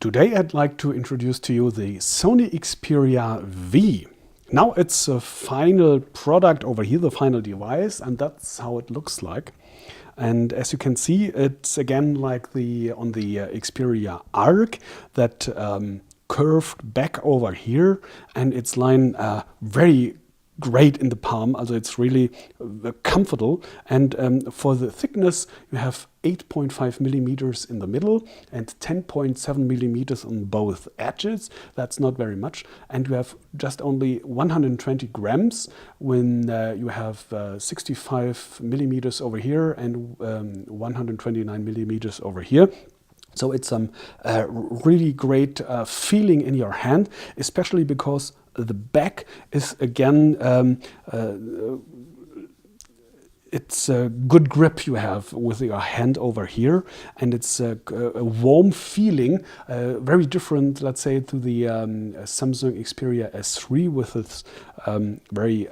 Today I'd like to introduce to you the Sony Xperia V. Now it's a final product over here, the final device, and that's how it looks like. And as you can see, it's again like on the Xperia Arc, that curved back over here, and it's lying very great in the palm, also it's really comfortable. And for the thickness, you have 8.5 millimeters in the middle and 10.7 millimeters on both edges. That's not very much. And you have just only 120 grams when you have 65 millimeters over here and 129 millimeters over here. So it's a really great feeling in your hand, especially because the back is again, it's a good grip you have with your hand over here, and it's a warm feeling, very different, let's say, to the Samsung Xperia S3 with its very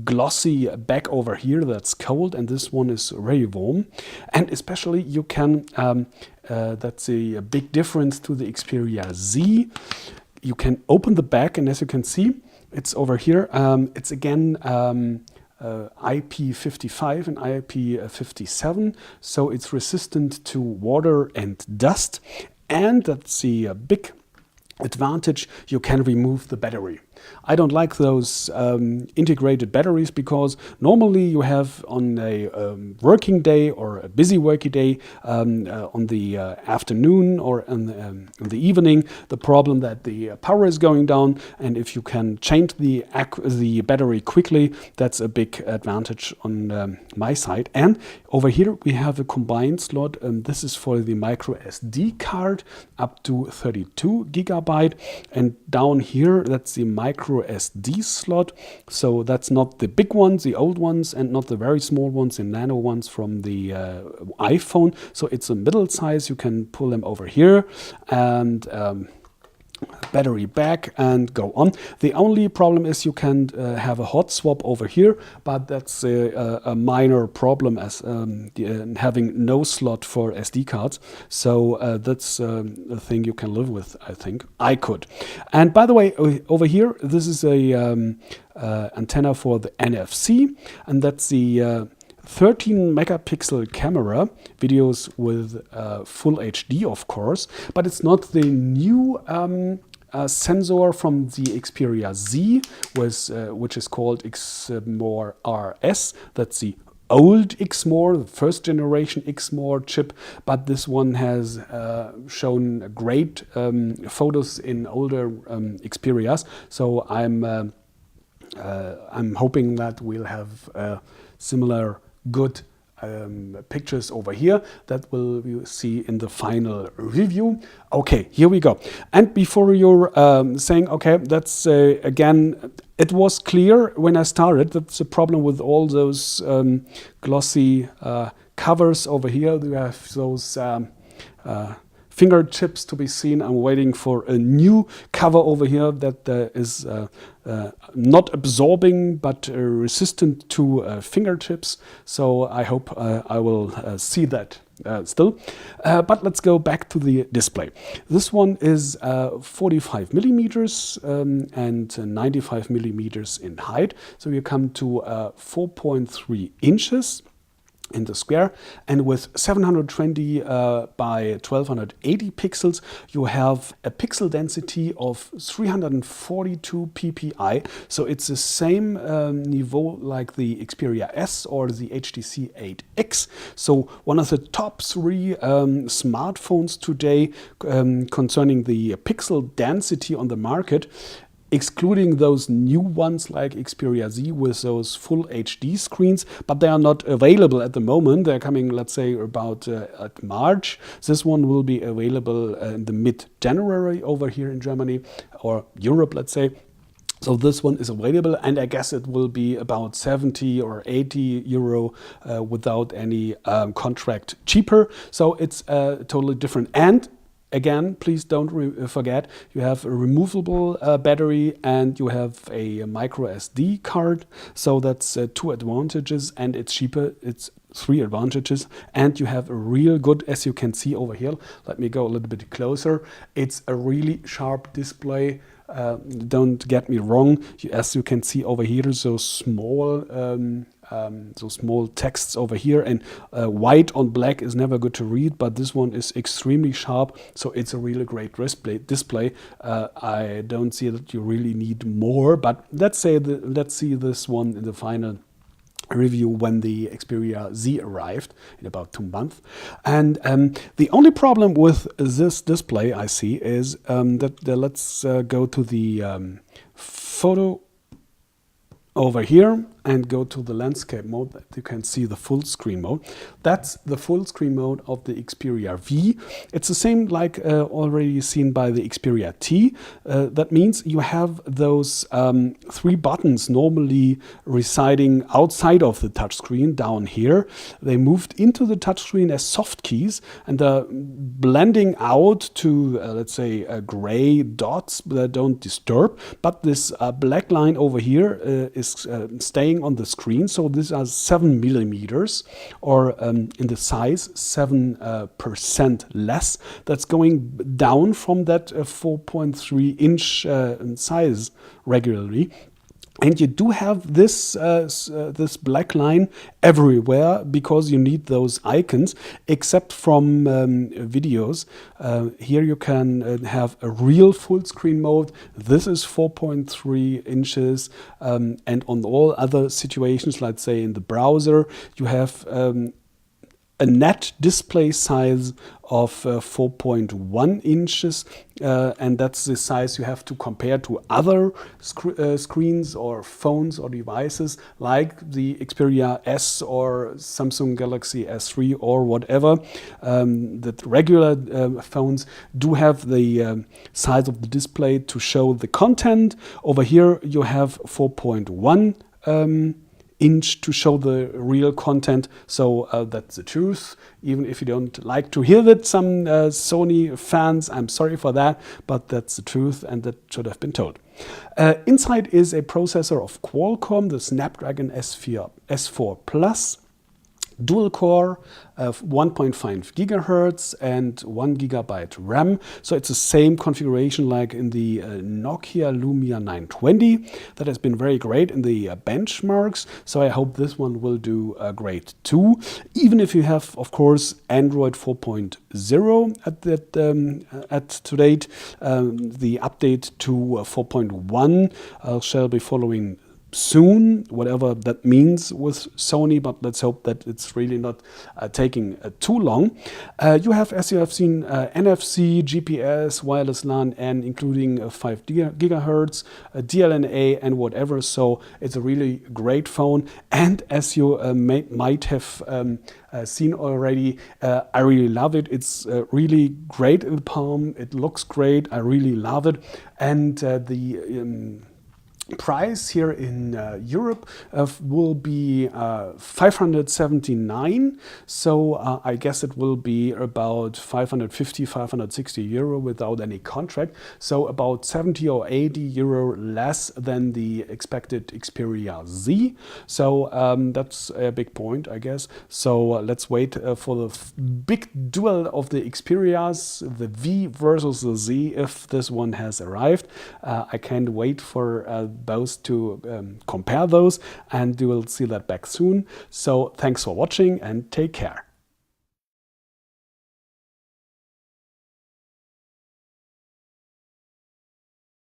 glossy back over here that's cold, and this one is very warm. And especially you can, that's a big difference to the Xperia Z. You can open the back, and as you can see, it's over here. It's again IP55 and IP57, so it's resistant to water and dust. And that's the big advantage, you can remove the battery. I don't like those integrated batteries, because normally you have on a working day or a busy working day, on the afternoon or in the evening, the problem that the power is going down, and if you can change the battery quickly, that's a big advantage on my side. And over here we have a combined slot. This is for the micro SD card up to 32 gigabyte, and down here that's the micro SD slot. So that's not the big ones, the old ones, and not the very small ones, the nano ones from the iPhone. So it's a middle size. You can pull them over here and battery back and go on. The only problem is you can have a hot swap over here, but that's a minor problem, as having no slot for SD cards. So that's a thing you can live with, I think. I could. And by the way, over here, this is a antenna for the NFC, and that's the 13 megapixel camera, videos with full HD, of course, but it's not the new sensor from the Xperia Z, which is called Xmore RS. That's the old Xmore, the first generation Xmore chip, but this one has shown great photos in older Xperias. So I'm hoping that we'll have similar good pictures over here that we'll see in the final review. Okay, here we go. And before you're saying, okay, that's again, it was clear when I started that's the problem with all those glossy covers over here. We have those fingertips to be seen. I'm waiting for a new cover over here that is not absorbing but resistant to fingertips. So I hope I will see that still. But let's go back to the display. This one is 45 millimeters and 95 millimeters in height. So you come to 4.3 inches in the square, and with 720 by 1280 pixels, you have a pixel density of 342 ppi. So it's the same niveau like the Xperia S or the HTC 8X. So one of the top three smartphones today concerning the pixel density on the market, excluding those new ones like Xperia Z with those full HD screens, but they are not available at the moment. They're coming, let's say, about at March. This one will be available in the mid-January over here in Germany or Europe, let's say. So this one is available, and I guess it will be about 70 or 80 euro without any contract cheaper. So it's totally different. And again, please don't forget, you have a removable battery and you have a micro SD card. So that's two advantages, and it's cheaper. It's three advantages, and you have a real good, as you can see over here, let me go a little bit closer, it's a really sharp display. Don't get me wrong, as you can see over here, so small texts over here, and white on black is never good to read, but this one is extremely sharp, so it's a really great display. I don't see that you really need more, but let's see this one in the final review when the Xperia Z arrived in about 2 months. And the only problem with this display I see is that let's go to the photo over here and go to the landscape mode. That you can see the full screen mode. That's the full screen mode of the Xperia V. It's the same like already seen by the Xperia T. That means you have those 3 buttons normally residing outside of the touchscreen down here. They moved into the touchscreen as soft keys and blending out to let's say gray dots that don't disturb. But this black line over here is staying on the screen. So these are 7 millimeters, or in the size 7% less. That's going down from that 4.3 inch size regularly. And you do have this this black line everywhere because you need those icons, except from videos. Here you can have a real full screen mode. This is 4.3 inches, and on all other situations, let's say in the browser, you have a net display size of 4.1 inches, and that's the size you have to compare to other screens or phones or devices like the Xperia S or Samsung Galaxy S3 or whatever. That regular phones do have the size of the display to show the content. Over here you have 4.1 inch to show the real content. So that's the truth. Even if you don't like to hear that, some Sony fans, I'm sorry for that, but that's the truth and that should have been told. Inside is a processor of Qualcomm, the Snapdragon S4 Plus. Dual core of 1.5 gigahertz and 1 gigabyte RAM. So it's the same configuration like in the Nokia Lumia 920. That has been very great in the benchmarks. So I hope this one will do great too. Even if you have, of course, Android 4.0 at to date, the update to 4.1 shall be following soon, whatever that means with Sony, but let's hope that it's really not taking too long. You have, as you have seen, NFC, GPS, wireless LAN, and including 5 gigahertz, DLNA, and whatever. So it's a really great phone. And as you might have seen already, I really love it. It's really great in the palm. It looks great. I really love it. And the price here in Europe will be 579, so I guess it will be about 550, 560 euro without any contract, so about 70 or 80 euro less than the expected Xperia Z. So that's a big point, I guess. So let's wait for the big duel of the Xperias, the V versus the Z, if this one has arrived. I can't wait for both to compare those, and you will see that back soon. So thanks for watching and take care.